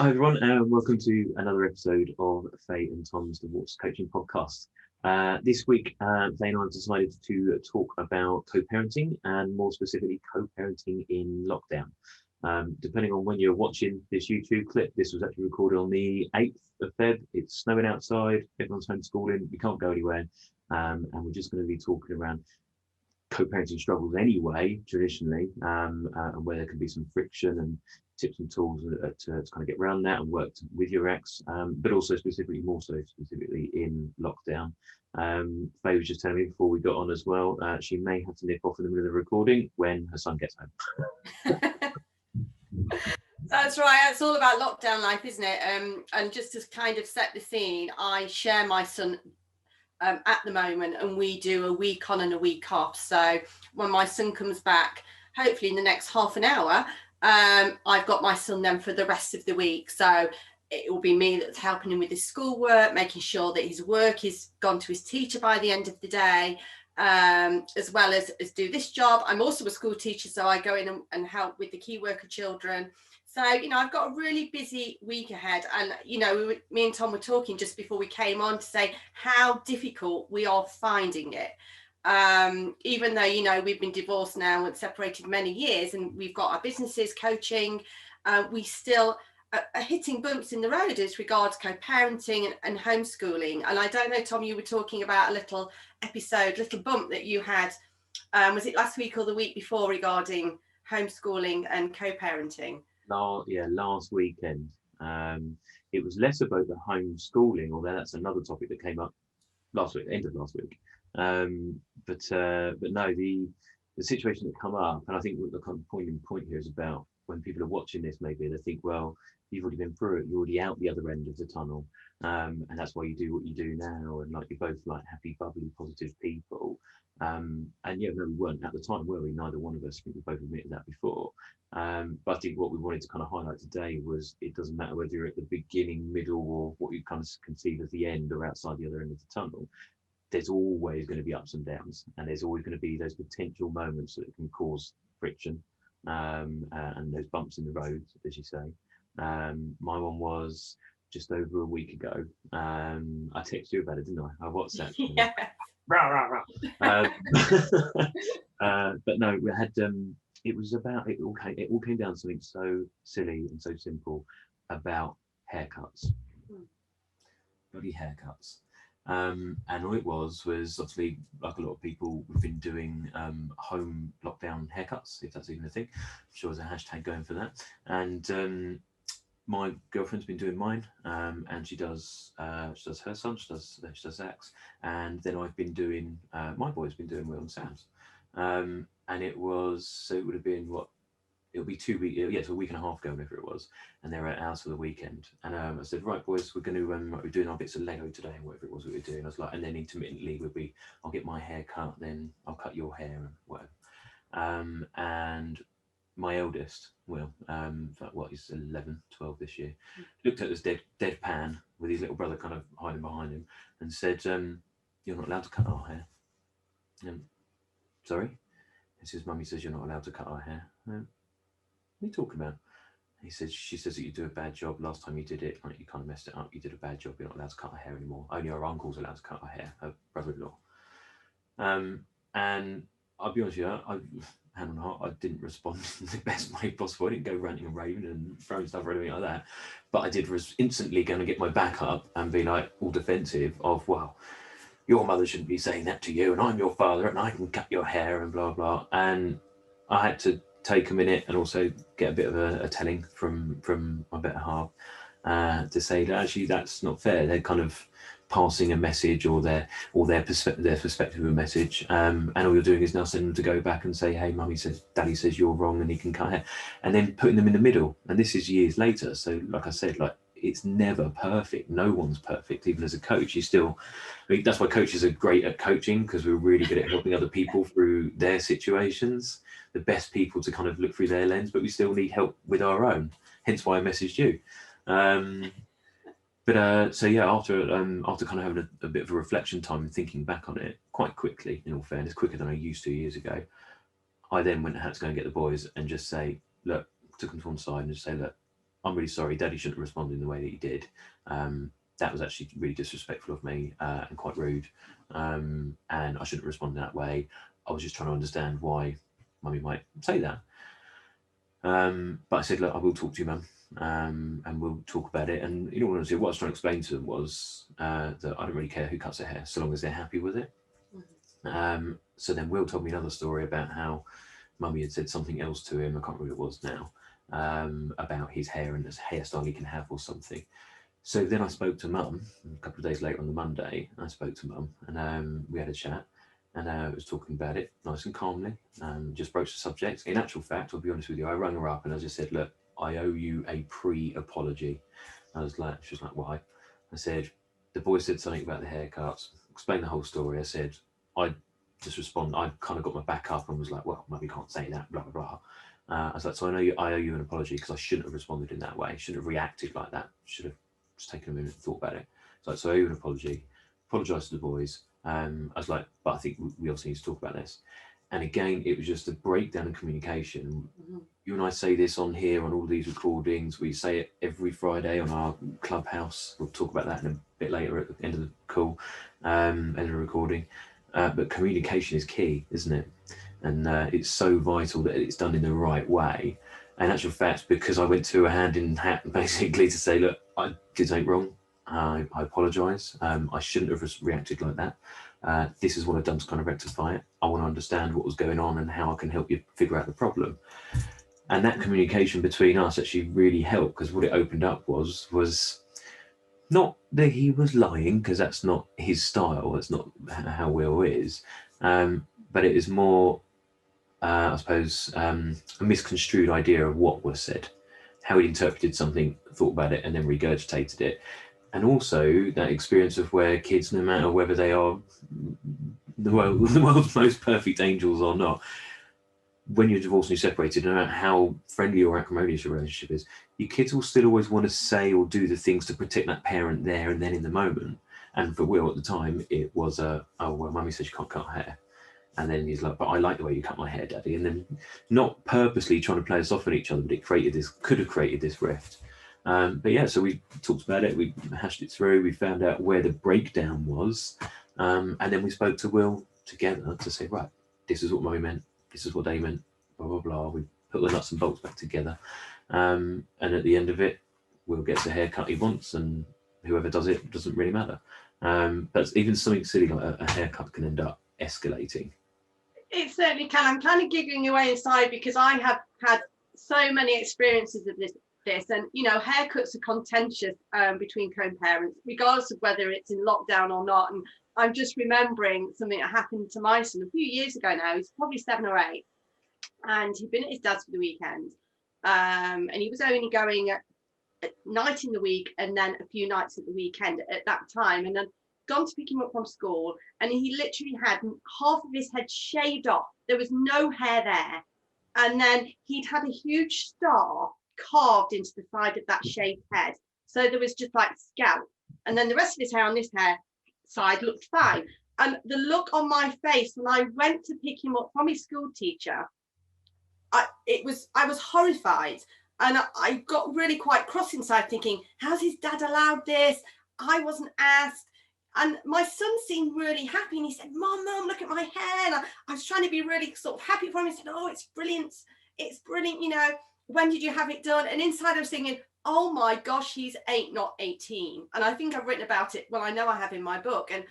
Hi everyone, and welcome to another episode of Fay and Tom's Divorce Coaching Podcast. This week, Fay and I have decided to talk about co-parenting, and more specifically, co-parenting in lockdown. Depending on when you're watching this YouTube clip, this was actually recorded on the 8th of Feb. It's snowing outside, everyone's homeschooling, we can't go anywhere, and we're just going to be talking around co-parenting struggles anyway, traditionally, and where there can be some friction and tips and tools to kind of get around that and work with your ex, but also more so specifically in lockdown. Faye was just telling me before we got on as well, she may have to nip off in the middle of the recording when her son gets home. That's right. It's all about lockdown life, isn't it? And just to kind of set the scene, I share my son at the moment, and we do a week on and a week off. So when my son comes back, hopefully in the next half an hour, I've got my son then for the rest of the week. So it will be me that's helping him with his schoolwork, making sure that his work is gone to his teacher by the end of the day, as well as do this job. I'm also a school teacher, so I go in and help with the key worker children. So, I've got a really busy week ahead. And, me and Tom were talking just before we came on to say how difficult we are finding it. Even though, we've been divorced now and separated many years, and we've got our businesses, coaching, we still are hitting bumps in the road as regards co-parenting and homeschooling. And I don't know, Tom, you were talking about a little bump that you had, was it last week or the week before, regarding homeschooling and co-parenting? Last weekend. It was less about the homeschooling, although that's another topic that came up end of last week. But no, the situation that come up, and I think the kind of point here is about when people are watching this, maybe they think, well, you've already been through it, you're already out the other end of the tunnel, and that's why you do what you do now, and like you're both like happy, bubbly, positive people. And yeah, no, we weren't at the time, were we? Neither one of us. I think we both admitted that before. But I think what we wanted to kind of highlight today was it doesn't matter whether you're at the beginning, middle, or what you kind of conceive as the end or outside the other end of the tunnel. There's always going to be ups and downs, and there's always going to be those potential moments that can cause friction, and those bumps in the road, as you say. My one was just over a week ago. I texted you about it, didn't I? I WhatsApped you. Yeah. Rah, rah, rah. But no, we had it was about it all came down to something so silly and so simple about haircuts. Bloody haircuts. And all it was obviously, like a lot of people, we've been doing home lockdown haircuts, if that's even a thing. I'm sure there's a hashtag going for that. And my girlfriend's been doing mine, and she does her son, she does Zach's, and then I've been doing my boy's been doing Will and Sam's, and it would have been it'll be 2 weeks, it's a week and a half ago, whatever it was, and they were at ours for the weekend, and I said, right boys, we're going to we're doing our bits of Lego today, and whatever it was we were doing. I was like, and then intermittently I'll get my hair cut, then I'll cut your hair and whatever, and my eldest, Will, he's 11, 12 this year, looked at us deadpan with his little brother kind of hiding behind him and said, you're not allowed to cut our hair. Sorry? He says, Mummy says you're not allowed to cut our hair. What are you talking about? She says that you do a bad job. Last time you did it, like you kind of messed it up. You did a bad job. You're not allowed to cut our hair anymore. Only our uncle's allowed to cut our hair, her brother-in-law. And I'll be honest with you, hand on heart, I didn't respond in the best way possible. I didn't go ranting and raving and throwing stuff or anything like that. But I did instantly going to get my back up and be like all defensive of, well, your mother shouldn't be saying that to you, and I'm your father, and I can cut your hair and blah, blah. And I had to take a minute and also get a bit of a telling from my better half to say that actually that's not fair. They're kind of passing a message or their perspective of a message, and all you're doing is now sending them to go back and say, hey, Mummy says, Daddy says you're wrong and he can cut hair, and then putting them in the middle. And this is years later, so like I said, like it's never perfect. No one's perfect. Even as a coach, that's why coaches are great at coaching, because we're really good at helping other people through their situations, the best people to kind of look through their lens, but we still need help with our own, hence why I messaged you. So yeah, after kind of having a bit of a reflection time and thinking back on it quite quickly, in all fairness, quicker than I used to years ago, I then had to go and get the boys and just say, look, took them to one side and just say, look, I'm really sorry, Daddy shouldn't have responded in the way that he did. That was actually really disrespectful of me and quite rude. And I shouldn't have responded that way. I was just trying to understand why Mummy might say that. But I said, look, I will talk to you, Mum, and we'll talk about it. And you know what I was what I was trying to explain to them was that I don't really care who cuts their hair, so long as they're happy with it. So then Will told me another story about how Mummy had said something else to him. I can't remember what it was now, about his hair and this hairstyle he can have or something. So then I spoke to Mum a couple of days later on the Monday. I spoke to Mum and we had a chat and I was talking about it nice and calmly, just broached the subject. In actual fact, I'll be honest with you, I rang her up and I just said, look, I owe you a pre-apology. She was like, why? I said, the boy said something about the haircuts, explained the whole story. I said, I just respond, I kind of got my back up and was like, well, Mum, you can't say that, blah, blah, blah. I was like, so I owe you an apology because I shouldn't have responded in that way. Shouldn't have reacted like that. Should have just taken a minute and thought about it. So I owe you an apology. Apologise to the boys. I was like, but I think we also need to talk about this. And again, it was just a breakdown in communication. You and I say this on here on all these recordings. We say it every Friday on our Clubhouse. We'll talk about that in a bit later at the end of the call, end of the recording. But communication is key, isn't it? And it's so vital that it's done in the right way. And actual fact, because I went to a hand in hand basically to say, look, I did something wrong. I apologise. I shouldn't have reacted like that. This is what I've done to kind of rectify it. I want to understand what was going on and how I can help you figure out the problem. And that communication between us actually really helped, because what it opened up was not that he was lying, because that's not his style. That's not how Will is. But it is more, I suppose, a misconstrued idea of what was said, how he interpreted something, thought about it, and then regurgitated it. And also that experience of where kids, no matter whether they are the world's most perfect angels or not, when you're divorced and you're separated, no matter how friendly or acrimonious your relationship is, your kids will still always want to say or do the things to protect that parent there and then in the moment. And for Will at the time, it was oh, well, Mummy said you can't cut her hair. And then he's like, but I like the way you cut my hair, Daddy. And then not purposely trying to play us off at each other, but it could have created this rift. But yeah, so we talked about it, we hashed it through, we found out where the breakdown was. And then we spoke to Will together to say, right, this is what Mummy meant, this is what they meant, blah, blah, blah. We put the nuts and bolts back together. And at the end of it, Will gets the haircut he wants, and whoever does it doesn't really matter. But even something silly like a haircut can end up escalating. It certainly can. I'm kind of giggling away inside because I have had so many experiences of this, and you know, haircuts are contentious between co-parents, regardless of whether it's in lockdown or not. And I'm just remembering something that happened to my son a few years ago now. He's probably 7 or 8, and he'd been at his dad's for the weekend, and he was only going at night in the week and then a few nights at the weekend at that time. And then gone to pick him up from school, and he literally had half of his head shaved off. There was no hair there. And then he'd had a huge star carved into the side of that shaved head. So there was just like scalp. And then the rest of his hair on this hair side looked fine. And the look on my face when I went to pick him up from his school teacher, I was horrified. And I got really quite cross inside, thinking, how's his dad allowed this? I wasn't asked. And my son seemed really happy, and he said, Mom, look at my hair. And I was trying to be really sort of happy for him. He said, oh, it's brilliant. It's brilliant. You know, when did you have it done? And inside I was thinking, oh my gosh, he's 8, not 18. And I think I've written about it. Well, I know I have in my book. And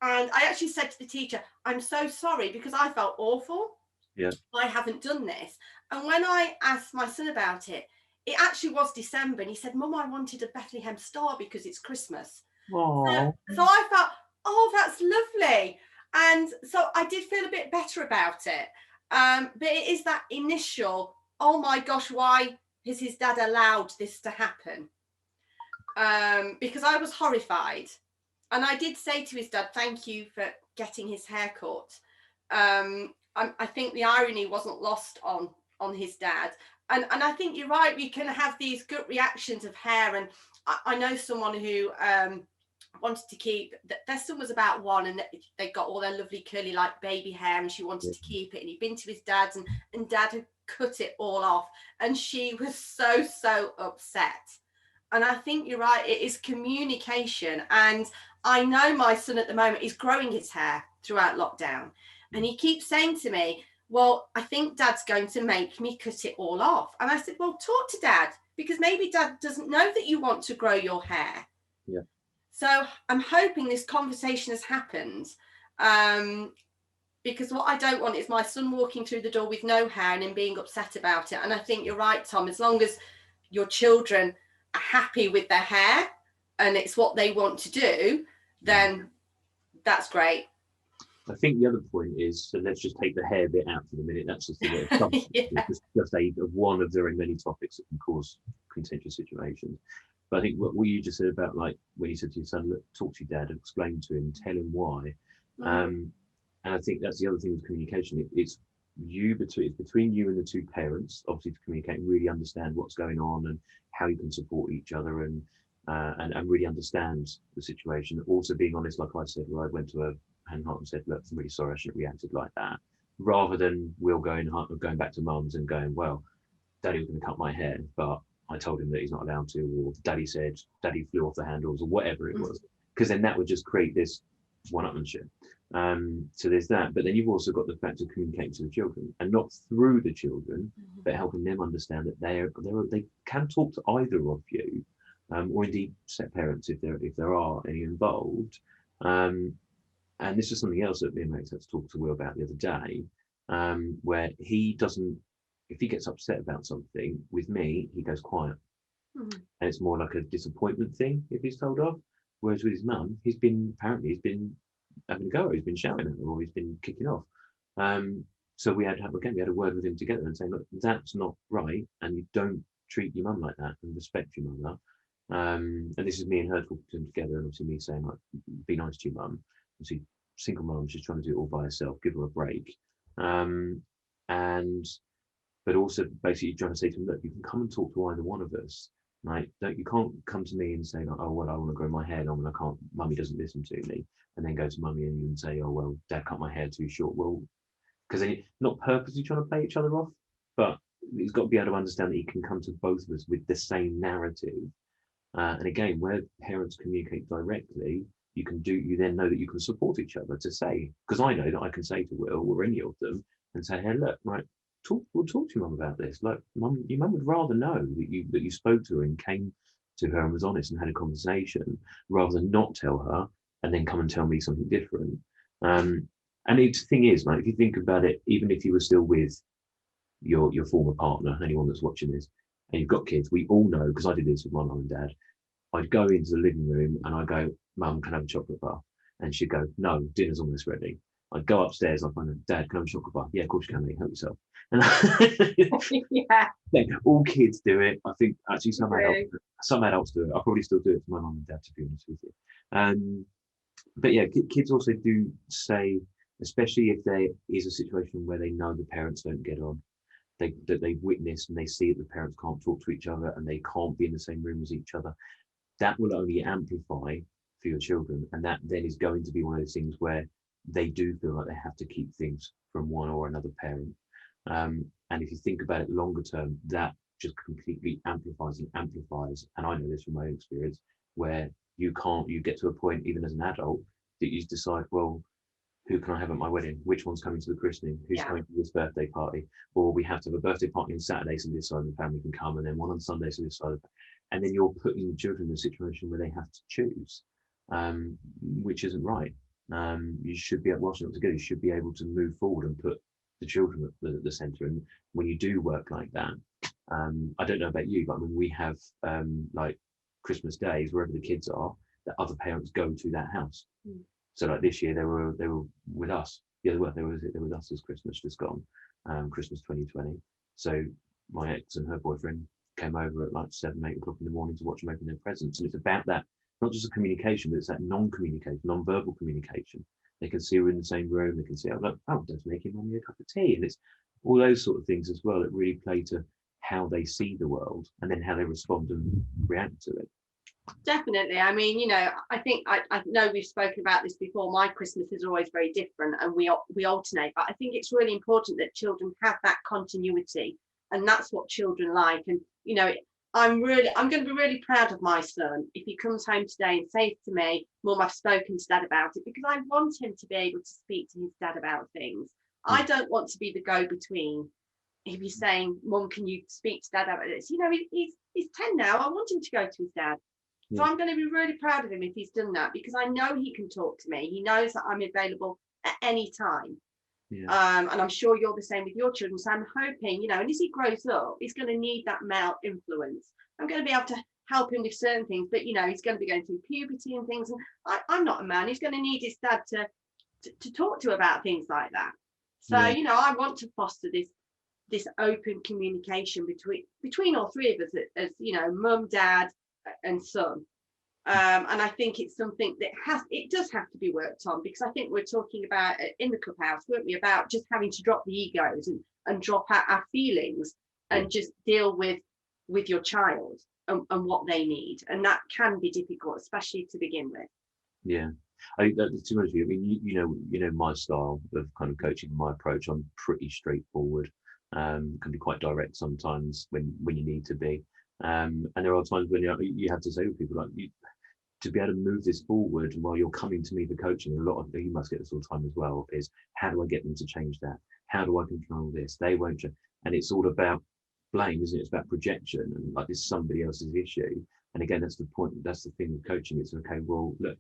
I actually said to the teacher, I'm so sorry, because I felt awful. Yeah. I haven't done this. And when I asked my son about it, it actually was December. And he said, Mum, I wanted a Bethlehem star because it's Christmas. So I thought, oh, that's lovely. And so I did feel a bit better about it. But it is that initial, oh my gosh, why has his dad allowed this to happen? Because I was horrified. And I did say to his dad, thank you for getting his hair cut. I think the irony wasn't lost on his dad. And I think you're right, we can have these gut reactions of hair. And I know someone who wanted to keep, their son was about 1, and they got all their lovely curly like baby hair, and she wanted to keep it, and he'd been to his dad's, and dad had cut it all off. And she was so upset. And I think you're right, it is communication. And I know my son at the moment is growing his hair throughout lockdown. And he keeps saying to me, well, I think Dad's going to make me cut it all off. And I said, well, talk to Dad, because maybe Dad doesn't know that you want to grow your hair. Yeah. So I'm hoping this conversation has happened. Because what I don't want is my son walking through the door with no hair and him being upset about it. And I think you're right, Tom, as long as your children are happy with their hair and it's what they want to do, then that's great. I think the other point is, so let's just take the hair bit out for the minute. That's just it's just one of very many topics that can cause contentious situations. But I think what you just said about, like, when you said to your son, look, talk to your dad and explain to him, tell him why. And I think that's the other thing with communication. It's between you and the two parents, obviously, to communicate and really understand what's going on and how you can support each other and really understand the situation. Also being honest, like I said, where I went to a hand and said, look, I'm really sorry, I shouldn't have reacted like that. Rather than Will going back to mum's and going, well, Daddy was going to cut my hair, but I told him that he's not allowed to, or Daddy said, Daddy flew off the handles, or whatever it was. Because then that would just create this one-upmanship. So there's that. But then you've also got the fact of communicating to the children, and not through the children, but helping them understand that they can talk to either of you, or indeed step parents if there are any involved. And this is something else that me and Max had to talk to Will about the other day, where he doesn't, if he gets upset about something with me, he goes quiet. And it's more like a disappointment thing if he's told off. Whereas with his mum, he's been having a go, he's been shouting at her, or he's been kicking off. So we had a word with him together and saying, look, that's not right, and you don't treat your mum like that and respect your mother. And this is me and her talking to him together, and obviously me saying, like, be nice to your mum. Obviously, single mum, she's trying to do it all by herself, give her a break. But also basically trying to say to him, look, you can come and talk to either one of us. Like, you can't come to me and say, like, oh, well, I want to grow my hair long and I can't, mummy doesn't listen to me. And then go to mummy and say, oh, well, Dad cut my hair too short. Well, because they're not purposely trying to play each other off, but he's got to be able to understand that he can come to both of us with the same narrative. And again, where parents communicate directly, you then know that you can support each other to say, because I know that I can say to Will or any of them and say, hey, look, right, we'll talk to your mum about this. Like, your mum would rather know that you spoke to her and came to her and was honest and had a conversation, rather than not tell her and then come and tell me something different. And the thing is, like, if you think about it, even if you were still with your former partner, anyone that's watching this, and you've got kids, we all know, because I did this with my mum and dad, I'd go into the living room and I'd go, Mum, can I have a chocolate bar? And she'd go, no, dinner's almost ready. I'd go upstairs, I'd find, Dad, can I have a chocolate bar? Yeah, of course you can, mate, help yourself. And all kids do it. I think actually some adults do it. I probably still do it for my mum and dad, to be honest with you. But yeah, kids also do say, especially if there is a situation where they know the parents don't get on, that they've witnessed and they see that the parents can't talk to each other and they can't be in the same room as each other, that will only amplify for your children. And that then is going to be one of those things where they do feel like they have to keep things from one or another parent. And if you think about it longer term, that just completely amplifies. And I know this from my own experience, where you get to a point, even as an adult, that you decide, well, who can I have at my wedding? Which one's coming to the christening? Who's coming to this birthday party? Or we have to have a birthday party on Saturday so this side of the family can come, and then one on Sunday so this side of the family. And then you're putting the children in a situation where they have to choose, which isn't right. You should be watching it together. You should be able to move forward and put the children at the centre. And when you do work like that, I don't know about you, but when we have like Christmas days, wherever the kids are, that other parents go to that house. So like this year, they were with us. Yeah, they were with us as Christmas just gone, Christmas 2020. So my ex and her boyfriend came over at like 7, 8 o'clock in the morning to watch them open their presents. And it's about that, not just a communication, but it's that non-communication, non-verbal communication. They can see her in the same room. They can see, Dad's making Mummy a cup of tea. And it's all those sort of things as well that really play to how they see the world and then how they respond and react to it. Definitely. I mean, you know, I think I know we've spoken about this before. My Christmas is always very different, and we alternate. But I think it's really important that children have that continuity, and that's what children like. And you know, I'm going to be really proud of my son if he comes home today and says to me, "Mum, I've spoken to Dad about it," because I want him to be able to speak to his dad about things. I don't want to be the go-between. If he's saying, "Mum, can you speak to Dad about this?" You know, he's 10 now. I want him to go to his dad. So I'm going to be really proud of him if he's done that, because I know he can talk to me. He knows that I'm available at any time. And I'm sure you're the same with your children. So I'm hoping, you know, and as he grows up, he's going to need that male influence. I'm going to be able to help him with certain things, but, you know, he's going to be going through puberty and things. And I'm not a man. He's going to need his dad to talk to about things like that. So, you know, I want to foster this open communication between all three of us as you know, mum, dad, and son. And I think it's something that does have to be worked on, because I think we're talking about in the clubhouse, weren't we, about just having to drop the egos and drop out our feelings and just deal with your child and what they need, and that can be difficult, especially to begin with. Yeah, to be honest with you, I mean, you know my style of kind of coaching, my approach. I'm pretty straightforward. Can be quite direct sometimes when you need to be. And there are times when you have to say to people, like, to be able to move this forward while you're coming to me for coaching, a lot of you must get this all the time as well, is how do I get them to change that? How do I control this? They won't change. And it's all about blame, isn't it? It's about projection, and like this somebody else's issue. And again, that's the point. That's the thing with coaching. It's okay, well, look,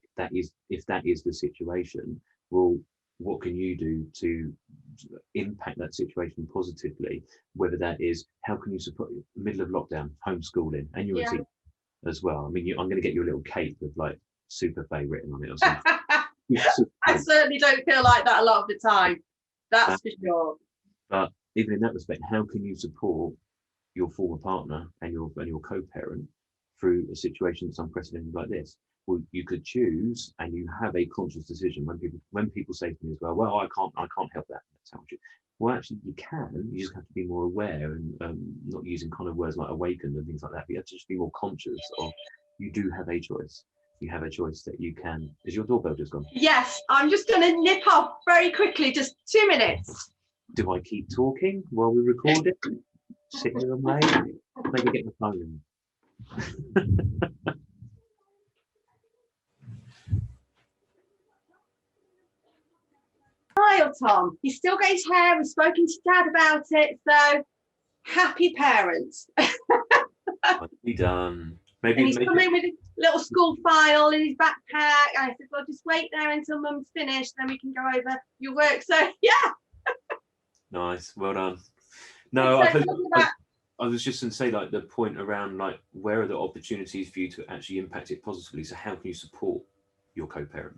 if that is the situation, well, what can you do to impact that situation positively? Whether that is, how can you support middle of lockdown, homeschooling, and you're a teacher as well. I mean, I'm going to get you a little cape with like Super Fay written on it or something. I certainly don't feel like that a lot of the time. That's for sure. But even in that respect, how can you support your former partner and your co-parent through a situation that's unprecedented like this? Well, you could choose, and you have a conscious decision. When people say to me as well, I can't help that. That's how you. Well, actually, you can. You just have to be more aware and not using kind of words like awakened and things like that. But you have to just be more conscious of, you do have a choice. You have a choice that you can. Is your doorbell just gone? Yes, I'm just going to nip off very quickly, just 2 minutes. Do I keep talking while we record it? Sit here and wait? Maybe get the phone. Hi, Tom. He's still got his hair. We've spoken to Dad about it. So happy parents. Be done. And he's come in with a little school file in his backpack. I said, well, just wait there until Mum's finished, then we can go over your work. So yeah. Nice. Well done. No, I was just going to say, like, the point around, like, where are the opportunities for you to actually impact it positively? So how can you support your co-parent?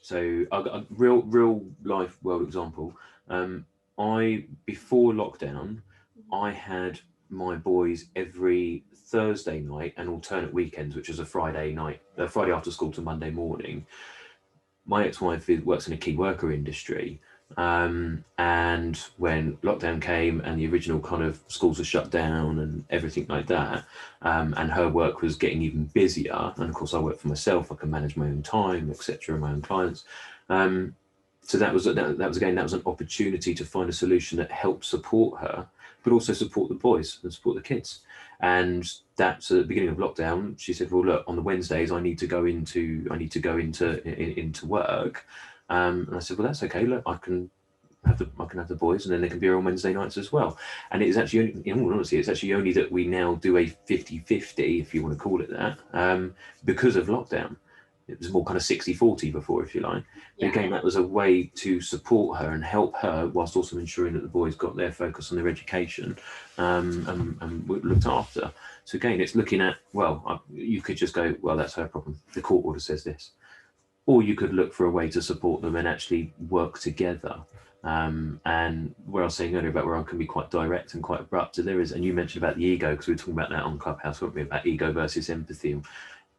So I've got a real life world example. Before lockdown, I had my boys every Thursday night and alternate weekends, which is a Friday after school to Monday morning. My ex-wife works in a key worker industry. And when lockdown came and the original kind of schools were shut down and everything like that, and her work was getting even busier, and of course I work for myself, I can manage my own time, etc., my own clients. So that was an opportunity to find a solution that helped support her, but also support the boys and support the kids. And that's at the beginning of lockdown. She said, well, look, on the Wednesdays I need to go into work. And I said, well, that's okay. Look, I can have the boys, and then they can be here on Wednesday nights as well. And it is actually, in all honesty, it's actually only that we now do a 50-50, if you want to call it that, because of lockdown. It was more kind of 60-40 before, if you like. But again, that was a way to support her and help her, whilst also ensuring that the boys got their focus on their education and looked after. So again, it's looking at, well, you could just go, well, that's her problem. The court order says this. Or you could look for a way to support them and actually work together. And where I was saying earlier about where I can be quite direct and quite abrupt, so there is, and you mentioned about the ego, because we were talking about that on Clubhouse, weren't we, about ego versus empathy.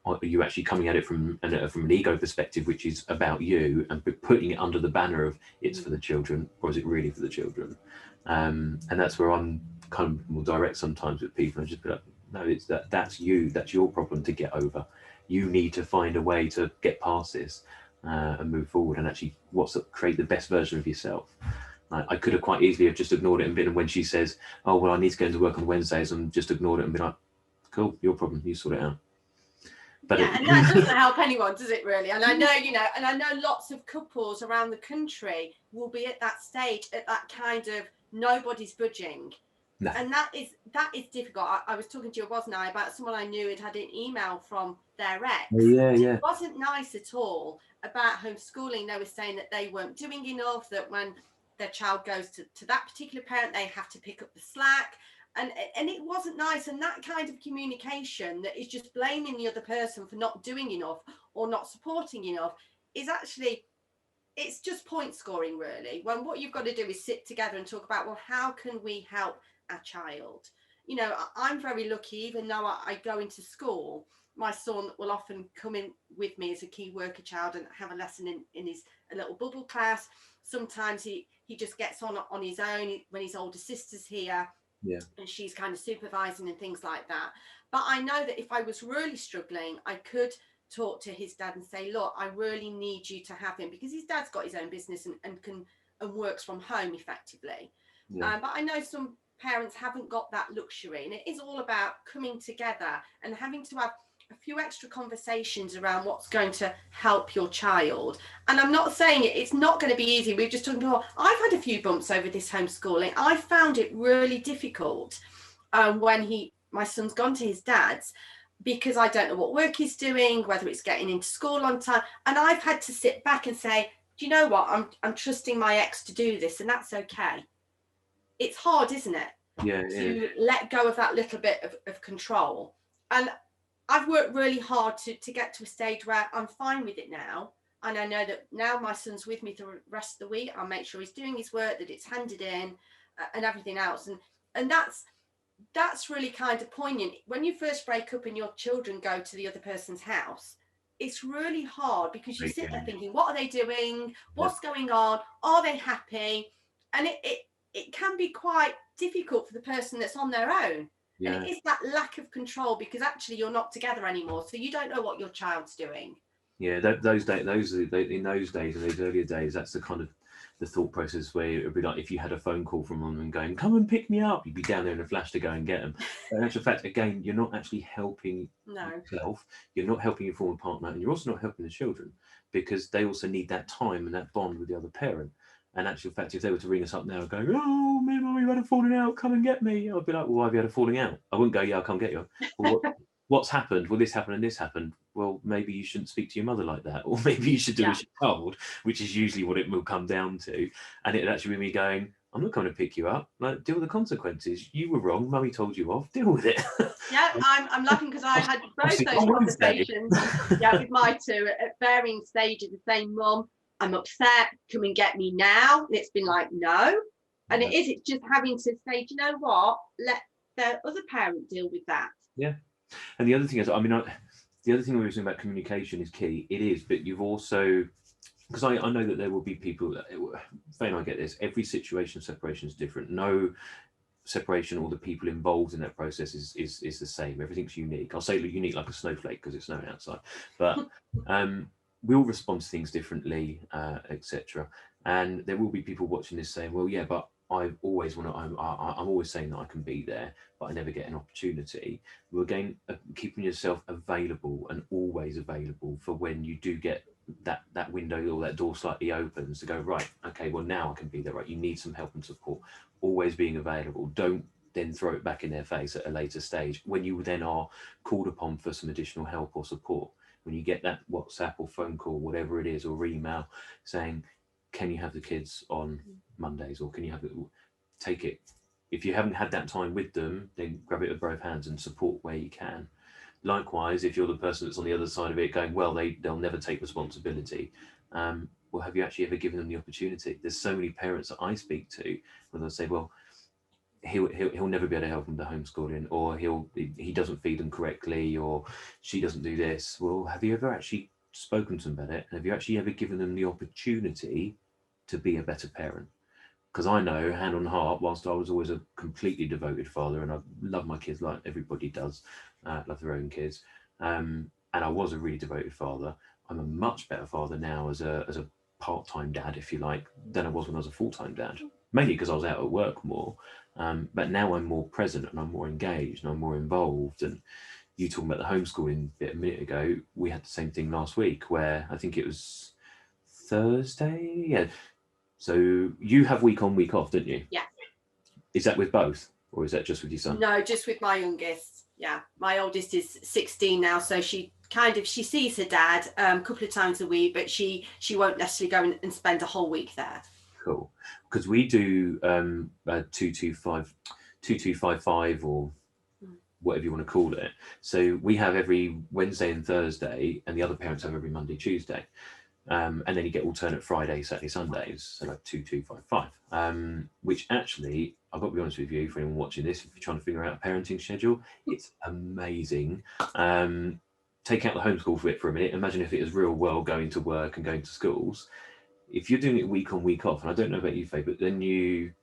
Are you actually coming at it from an ego perspective, which is about you, and putting it under the banner of it's for the children, or is it really for the children? And that's where I'm kind of more direct sometimes with people, and just be like, no, it's that's you, that's your problem to get over. You need to find a way to get past this and move forward, and actually create the best version of yourself. I could have quite easily have just ignored it and been, when she says, oh, well, I need to go into work on Wednesdays, and just ignored it and be like, cool, your problem, you sort it out. But yeah, and that doesn't help anyone, does it, really? And I know, and I know lots of couples around the country will be at that stage, at that kind of nobody's budging. No. And that is difficult. I was talking to you, wasn't I, about someone I knew had an email from their ex. Yeah. It wasn't nice at all about homeschooling. They were saying that they weren't doing enough, that when their child goes to that particular parent, they have to pick up the slack. And it wasn't nice. And that kind of communication that is just blaming the other person for not doing enough or not supporting enough is actually, it's just point scoring, really. When what you've got to do is sit together and talk about, well, how can we help our child? I'm very lucky, even though I go into school, my son will often come in with me as a key worker child and have a lesson in his a little bubble class. Sometimes he just gets on his own when his older sister's here. Yeah. And she's kind of supervising and things like that. But I know that if I was really struggling, I could talk to his dad and say, look, I really need you to have him, because his dad's got his own business and works from home effectively. Yeah. But I know some parents haven't got that luxury, and it is all about coming together and having to have a few extra conversations around what's going to help your child. And I'm not saying it's not going to be easy. We've just talked about, I've had a few bumps over this homeschooling. I found it really difficult when my son's gone to his dad's, because I don't know what work he's doing, whether it's getting into school on time. And I've had to sit back and say, do you know what? I'm trusting my ex to do this, and that's okay. It's hard, isn't it? Yeah. To let go of that little bit of control. And I've worked really hard to get to a stage where I'm fine with it now. And I know that now my son's with me the rest of the week. I'll make sure he's doing his work, that it's handed in and everything else. And that's really kind of poignant. When you first break up and your children go to the other person's house, it's really hard, because you sit there thinking, what are they doing? What's going on? Are they happy? And it can be quite difficult for the person that's on their own. Yeah. And it is that lack of control, because actually you're not together anymore, so you don't know what your child's doing. Yeah, in those days, in those earlier days, that's the kind of the thought process where it would be like, if you had a phone call from them and going, come and pick me up, you'd be down there in a flash to go and get them. But in actual fact, again, you're not actually helping yourself, you're not helping your former partner, and you're also not helping the children, because they also need that time and that bond with the other parent. And actual fact, if they were to ring us up now and go, oh, me and Mummy had a falling out, come and get me, I'd be like, well, why have you had a falling out? I wouldn't go, yeah, I'll come get you. Well, what's happened? Well, this happened and this happened. Well, maybe you shouldn't speak to your mother like that. Or maybe you should do as you're told, which is usually what it will come down to. And it'd actually be me going, I'm not coming to pick you up. Like, deal with the consequences. You were wrong. Mummy told you off. Deal with it. Yeah, I'm laughing because I had both those conversations with my two at varying stages. The same, Mum, I'm upset, come and get me now. And it's been like, no. And it's just having to say, do you know what? Let the other parent deal with that. Yeah. And the other thing is, the other thing we were saying about communication is key. It is, but you've also, because I know that there will be people, Fay and I get this, every situation of separation is different. No separation or the people involved in that process is the same. Everything's unique. I'll say unique like a snowflake because it's snowing outside. But we all respond to things differently, etc. And there will be people watching this saying, well, yeah, but I'm always saying that I can be there, but I never get an opportunity. Well, again, keeping yourself available and always available for when you do get that window or that door slightly opens to go, right, okay, well, now I can be there, right? You need some help and support. Always being available. Don't then throw it back in their face at a later stage when you then are called upon for some additional help or support. When you get that WhatsApp or phone call, whatever it is, or email saying, can you have the kids on Mondays, or can you have it? Take it. If you haven't had that time with them, then grab it with both hands and support where you can. Likewise, if you're the person that's on the other side of it going, well, they'll never take responsibility. Well, have you actually ever given them the opportunity? There's so many parents that I speak to where they'll say, well, he'll never be able to help them with the homeschooling, or he doesn't feed them correctly, or she doesn't do this. Well, have you ever actually spoken to them about it? And have you actually ever given them the opportunity to be a better parent? Because I know, hand on heart, whilst I was always a completely devoted father, and I love my kids like everybody does, love their own kids, and I was a really devoted father. I'm a much better father now as a part-time dad, if you like, than I was when I was a full-time dad. Mainly because I was out at work more, but now I'm more present and I'm more engaged and I'm more involved. And you talking about the homeschooling bit a minute ago, we had the same thing last week where I think it was Thursday. Yeah. So you have week on, week off, don't you? Yeah. Is that with both, or is that just with your son? No, just with my youngest. Yeah, my oldest is 16 now, so she sees her dad a couple of times a week, but she won't necessarily go and spend a whole week there. Cool, because we do 2255 or whatever you want to call it. So we have every Wednesday and Thursday, and the other parents have every Monday, Tuesday. And then you get alternate Friday, Saturday, Sundays, so like 2255. Which actually, I've got to be honest with you, for anyone watching this, if you're trying to figure out a parenting schedule, it's amazing. Take out the homeschool bit for a minute. Imagine if it was real world, going to work and going to schools. If you're doing it week on, week off, and I don't know about you, Faye, but then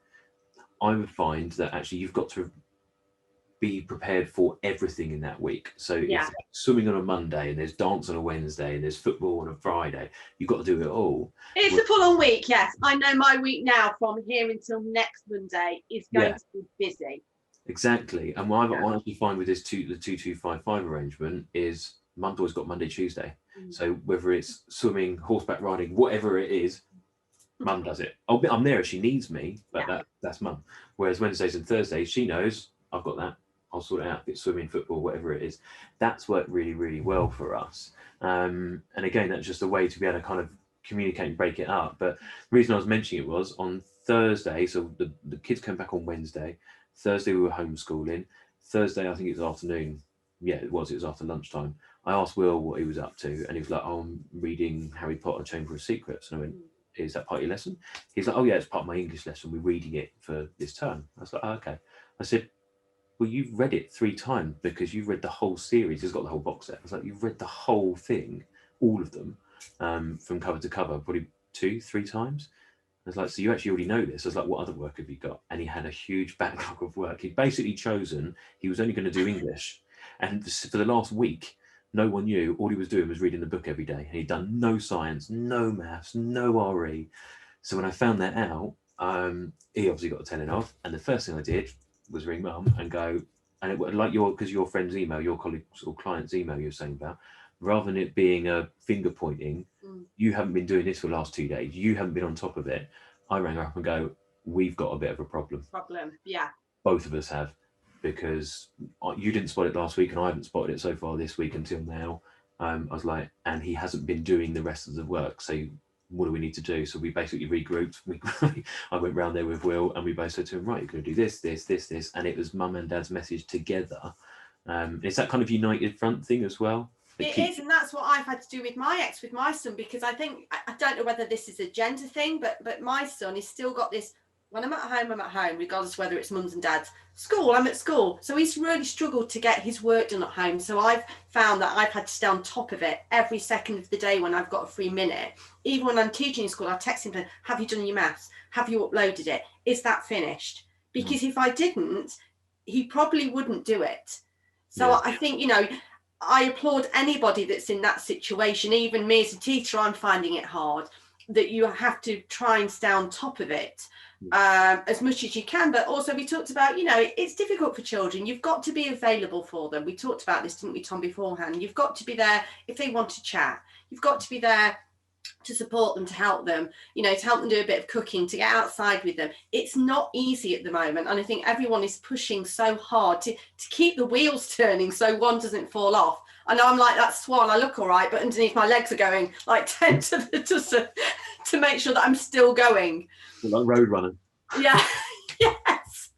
I would find that actually you've got to be prepared for everything in that week. So if there's swimming on a Monday and there's dance on a Wednesday and there's football on a Friday, you've got to do it all. It's a full-on week, yes. I know my week now from here until next Monday is going to be busy. Exactly. And what I actually find with this the 2255 arrangement is Mum's always got Monday, Tuesday. So whether it's swimming, horseback riding, whatever it is, Mum does it. I'm there if she needs me, but that's Mum. Whereas Wednesdays and Thursdays, she knows I've got that. I'll sort it out. If it's swimming, football, whatever it is. That's worked really, really well for us. And again, that's just a way to be able to kind of communicate and break it up. But the reason I was mentioning it was on Thursday, so the kids came back on Wednesday. Thursday we were homeschooling. Thursday, I think it was afternoon. Yeah, it was after lunchtime. I asked Will what he was up to, and he was like, "Oh, I'm reading Harry Potter Chamber of Secrets." And I went, "Is that part of your lesson?" He's like, "Oh yeah, it's part of my English lesson. We're reading it for this term." I was like, "Oh, okay." I said, "Well, you've read it 3 times because you've read the whole series. He's got the whole box set." I was like, "You've read the whole thing, all of them, from cover to cover, probably 2-3 times." I was like, "So you actually already know this?" I was like, "What other work have you got?" And he had a huge backlog of work. He'd basically chosen he was only going to do English. And for the last week, no one knew. All he was doing was reading the book every day. And he'd done no science, no maths, no RE. So when I found that out, he obviously got a telling off. And the first thing I did was ring Mum and go, and it like because your friend's email, your colleagues or client's email you're saying about, rather than it being a finger pointing, you haven't been doing this for the last 2 days, you haven't been on top of it. I rang her up and go, we've got a bit of a problem. Yeah. Both of us have, because you didn't spot it last week and I haven't spotted it so far this week until now. I was like, and he hasn't been doing the rest of the work. So what do we need to do? So we basically regrouped. I went round there with Will and we both said to him, right, you're going to do this, this, this, this. And it was Mum and Dad's message together. It's that kind of united front thing as well. It is, and that's what I've had to do with my son, because I think, I don't know whether this is a gender thing, but my son has still got this, when I'm at home, regardless whether it's Mum's and Dad's. School, I'm at school. So he's really struggled to get his work done at home. So I've found that I've had to stay on top of it every second of the day when I've got a free minute. Even when I'm teaching in school, I text him, have you done your maths? Have you uploaded it? Is that finished? Because if I didn't, he probably wouldn't do it. So I think, I applaud anybody that's in that situation. Even me as a teacher, I'm finding it hard that you have to try and stay on top of it as much as you can. But also we talked about, it's difficult for children. You've got to be available for them. We talked about this, didn't we, Tom, beforehand? You've got to be there if they want to chat. You've got to be there to support them, to help them, to help them do a bit of cooking, to get outside with them. It's not easy at the moment. And I think everyone is pushing so hard to keep the wheels turning so one doesn't fall off. I know I'm like that swan. I look all right, but underneath my legs are going like 10 to make sure that I'm still going. You're like road running. Yeah. Yes.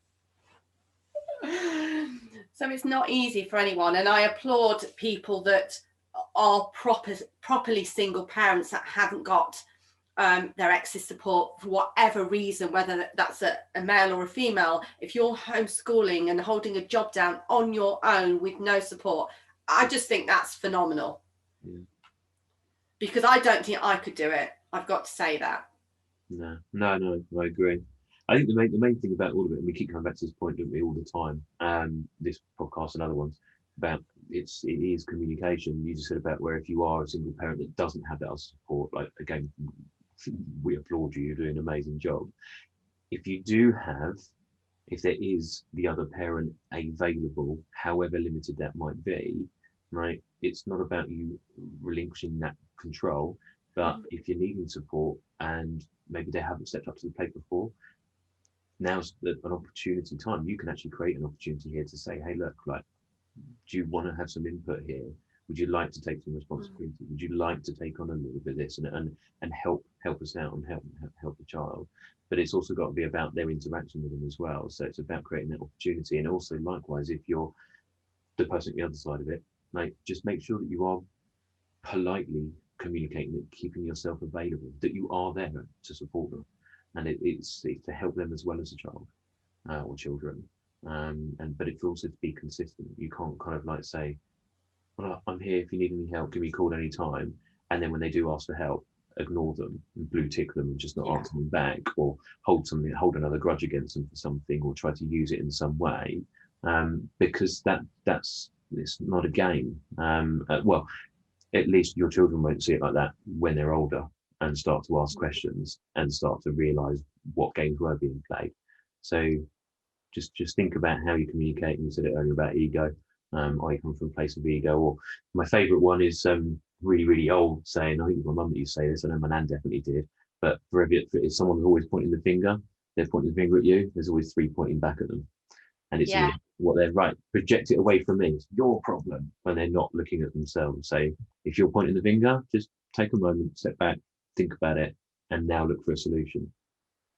So it's not easy for anyone. And I applaud people that are properly single parents that haven't got their ex's support for whatever reason, whether that's a male or a female. If you're homeschooling and holding a job down on your own with no support, I just think that's phenomenal. Because I don't think I could do it. I've got to say that. No, I agree. I think the main thing about all of it, and we keep coming back to this point, don't we, all the time, this podcast and other ones, about it is communication. You just said about where if you are a single parent that doesn't have that support, like again, we applaud you, you're doing an amazing job. If you do have, if there is the other parent available, however limited that might be, right? It's not about you relinquishing that control, but if you're needing support and maybe they haven't stepped up to the plate before, now's an opportunity time. You can actually create an opportunity here to say, hey, look, like, do you want to have some input here? Would you like to take some responsibility? Would you like to take on a little bit of this and help us out and help the child? But it's also got to be about their interaction with them as well. So it's about creating that opportunity. And also likewise, if you're the person at the other side of it, like, just make sure that you are politely communicating it, keeping yourself available, that you are there to support them. And it's to help them as well as a child or children. But it's also to be consistent. You can't kind of like say, well, I'm here if you need any help, give me a call any time. And then when they do ask for help, ignore them and blue tick them and just not answer them back, or hold another grudge against them for something, or try to use it in some way, because it's not a game. Well, at least your children won't see it like that when they're older and start to ask questions and start to realize what games were being played. So just think about how you communicate. And you said it earlier about ego. I come from a place of ego. Or my favorite one is really, really old saying, I think it was my mum that used to say this, I know my nan definitely did, but if someone's always pointing the finger, they're pointing the finger at you, there's always three pointing back at them. And it's what they're right, project it away from me, it's your problem, when they're not looking at themselves. So if you're pointing the finger, just take a moment, step back, think about it, and now look for a solution.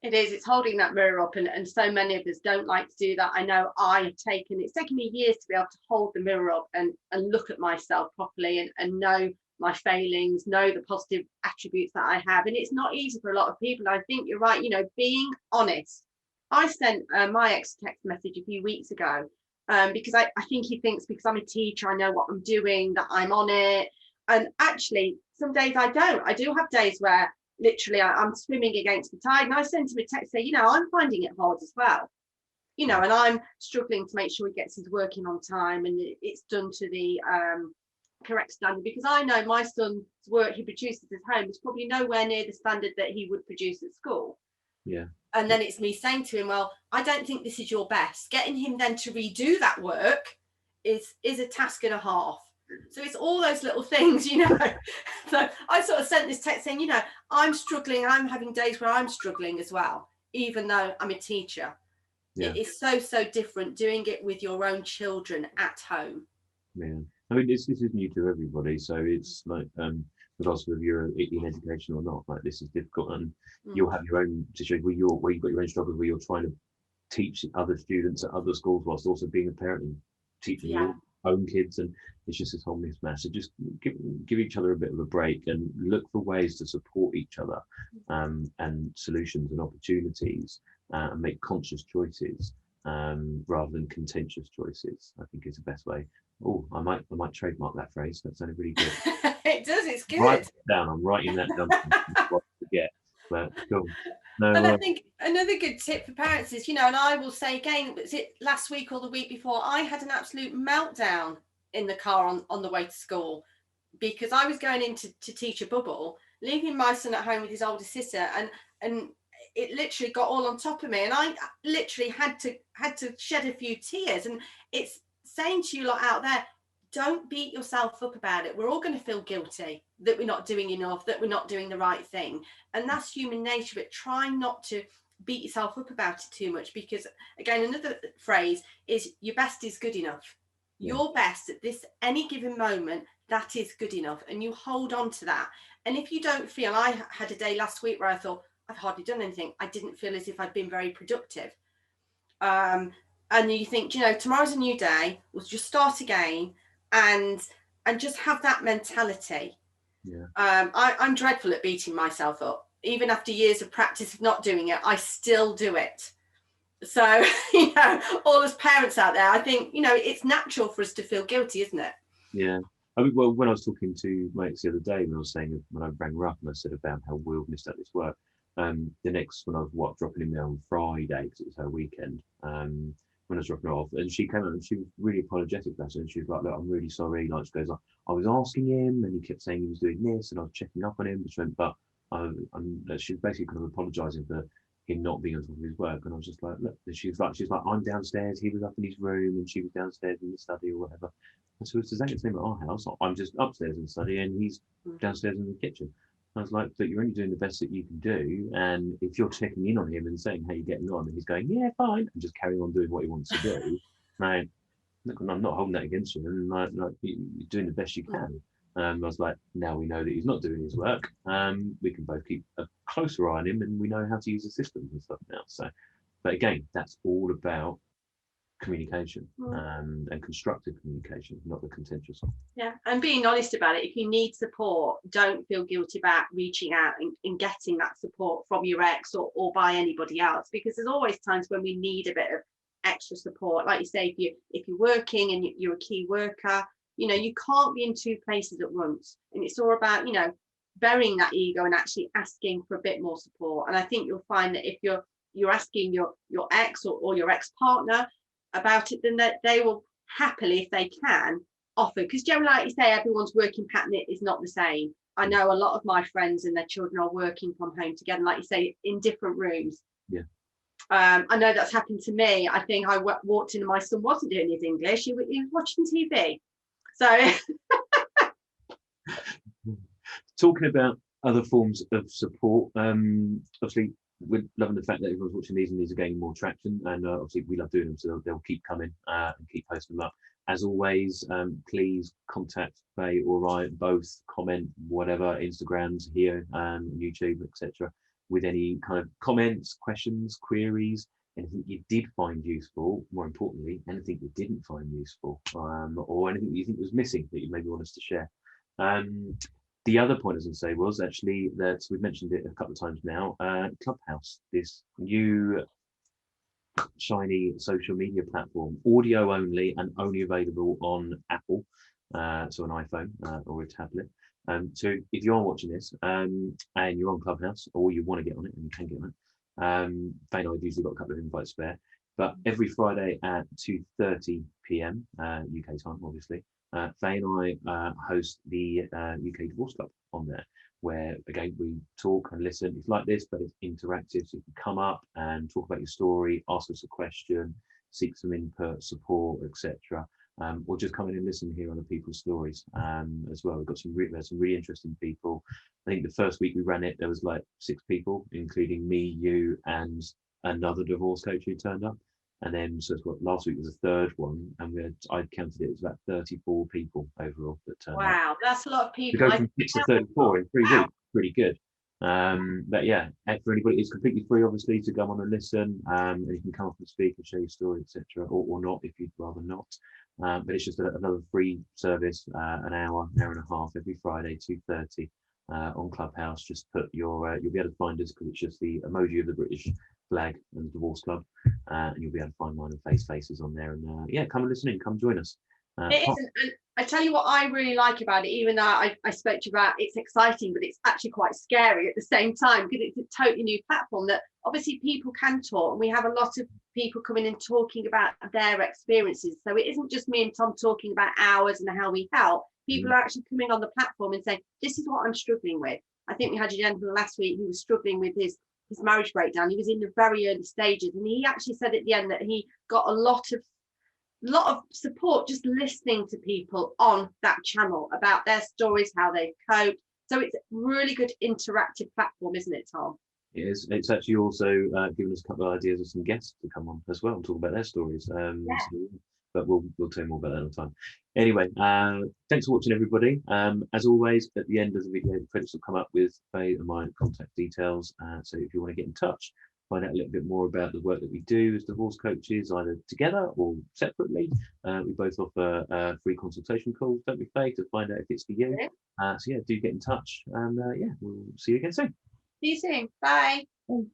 It's holding that mirror up, and so many of us don't like to do that. I know it's taken me years to be able to hold the mirror up and look at myself properly and know my failings, know the positive attributes that I have. And it's not easy for a lot of people. I think you're right, being honest. I sent my ex a text message a few weeks ago because I think he thinks because I'm a teacher, I know what I'm doing, that I'm on it. And actually, some days I don't. I do have days where literally I'm swimming against the tide. And I sent him a text saying, I'm finding it hard as well. And I'm struggling to make sure he gets his work in on time and it's done to the correct standard, because I know my son's work he produces at home is probably nowhere near the standard that he would produce at school. Yeah. And then it's me saying to him, well, I don't think this is your best. Getting him then to redo that work is a task and a half. So it's all those little things, So I sort of sent this text saying, I'm struggling. I'm having days where I'm struggling as well, even though I'm a teacher. Yeah. It is so different doing it with your own children at home. Yeah. I mean, this is new to everybody. So it's like, regardless of if you're in education or not, like, this is difficult. And you'll have your own situation where you've got your own struggles, where you're trying to teach other students at other schools whilst also being a parent and teaching your own kids, and it's just this whole mismatch. So just give each other a bit of a break and look for ways to support each other, and solutions and opportunities, and make conscious choices rather than contentious choices. I think is the best way. Oh, I might trademark that phrase. That sounded really good. It does. It's good. Write it down. I'm writing that down. Forget. But cool. No, and I think another good tip for parents is, and I will say again, was it last week or the week before, I had an absolute meltdown in the car on the way to school, because I was going in to teach a bubble, leaving my son at home with his older sister, and it literally got all on top of me, and I literally had to shed a few tears. And it's saying to you lot out there, don't beat yourself up about it. We're all going to feel guilty that we're not doing enough, that we're not doing the right thing. And that's human nature, but try not to beat yourself up about it too much, because again, another phrase is your best is good enough. Yeah. Your best at any given moment, that is good enough. And you hold on to that. And if you don't feel, I had a day last week where I thought, I've hardly done anything. I didn't feel as if I'd been very productive. And you think, tomorrow's a new day. We'll just start again. And just have that mentality. Yeah. I'm dreadful at beating myself up. Even after years of practice of not doing it, I still do it. So, all as parents out there, I think, it's natural for us to feel guilty, isn't it? Yeah. I mean, well, when I was talking to mates the other day, when I was saying, when I rang her up and I said about how Will missed out this work, the next when I was dropping him there on Friday because it was her weekend, when I was dropping her off, and she came out and she was really apologetic about it. And she was like, "Look, I'm really sorry." Like, she goes, "I was asking him, and he kept saying he was doing this, and I was checking up on him." She went, "But she was basically kind of apologising for him not being on top of his work." And I was just like, "Look," she's like, "I'm downstairs. He was up in his room, and she was downstairs in the study or whatever." And so it's the same at our house. I'm just upstairs in the study, and he's downstairs in the kitchen. I was like, "But you're only doing the best that you can do, and if you're checking in on him and saying how you're getting on, and he's going, yeah, fine,' and just carrying on doing what he wants to do, now, look, I'm not holding that against you, and like you're doing the best you can." I was like, now we know that he's not doing his work. We can both keep a closer eye on him, and we know how to use the systems and stuff now. So, but again, that's all about communication and constructive communication, not the contentious one. Yeah, and being honest about it. If you need support, don't feel guilty about reaching out and getting that support from your ex or by anybody else, because there's always times when we need a bit of extra support. Like you say, if you're working and you're a key worker, you know, you can't be in two places at once, and it's all about, you know, burying that ego and actually asking for a bit more support. And I think you'll find that if you're asking your ex or your ex-partner about it, then they will happily, if they can, offer. Because generally, like you say, everyone's working pattern is not the same. I know a lot of my friends and their children are working from home together, like you say, in different rooms. Yeah. I know that's happened to me. I think I walked in and my son wasn't doing his English. He was watching TV. So talking about other forms of support, obviously we're loving the fact that everyone's watching these and these are gaining more traction, and obviously we love doing them, so they'll keep coming and keep posting them up. As always, please contact Fay or I, both, comment whatever, Instagrams here, YouTube, etc., with any kind of comments, questions, queries, anything you did find useful, more importantly, anything you didn't find useful, or anything you think was missing that you maybe want us to share. The other point I was going to say was actually that we've mentioned it a couple of times now, Clubhouse, this new shiny social media platform, audio only and only available on Apple, so an iPhone or a tablet. So if you are watching this and you're on Clubhouse, or you want to get on it, and you can get on it, Fay and I've usually got a couple of invites spare, but every Friday at 2:30 p.m. UK time, obviously, Fay and I host the UK Divorce Club on there, where again we talk and listen. It's like this, but it's interactive, so you can come up and talk about your story, ask us a question, seek some input, support, etc., or just come in and listen here on the people's stories as well. We've got some really interesting people. I think the first week we ran it, there was like 6 people, including me, you, and another divorce coach who turned up. And then, so last week was the 3rd one, and I counted it was about 34 people overall that turned up. wow, that's a lot of people. To go from 6 to 34 in 3 weeks, pretty good. But yeah, for anybody, it's completely free, obviously, to go on and listen. And you can come up and speak and share your story, etc., or not if you'd rather not. But it's just another free service, an hour and a half every Friday, 2:30 on Clubhouse. Just put your, you'll be able to find us because it's just the emoji of the British flag and the Divorce Club, and you'll be able to find mine and Fay's faces on there. And yeah, come and listen in, come join us. It isn't, and I tell you what I really like about it, even though I spoke to you about it's exciting, but it's actually quite scary at the same time, because it's a totally new platform that obviously people can talk, and we have a lot of people coming and talking about their experiences. So it isn't just me and Tom talking about ours and how we help. People are actually coming on the platform and saying, this is what I'm struggling with. I think we had a gentleman last week who was struggling with his marriage breakdown. He was in the very early stages, and he actually said at the end that he got a lot of support just listening to people on that channel about their stories, how they've coped. So it's a really good interactive platform, isn't it, Tom? It is. It's actually also given us a couple of ideas of some guests to come on as well and talk about their stories. So, but we'll tell you more about that another time. Anyway, thanks for watching, everybody. As always, at the end of the video, the credits will come up with Fay and my contact details. So if you want to get in touch, find out a little bit more about the work that we do as divorce coaches, either together or separately. We both offer free consultation calls, don't we, Fay, to find out if it's for you. So yeah, do get in touch, and yeah, we'll see you again soon. See you soon. Bye. Bye.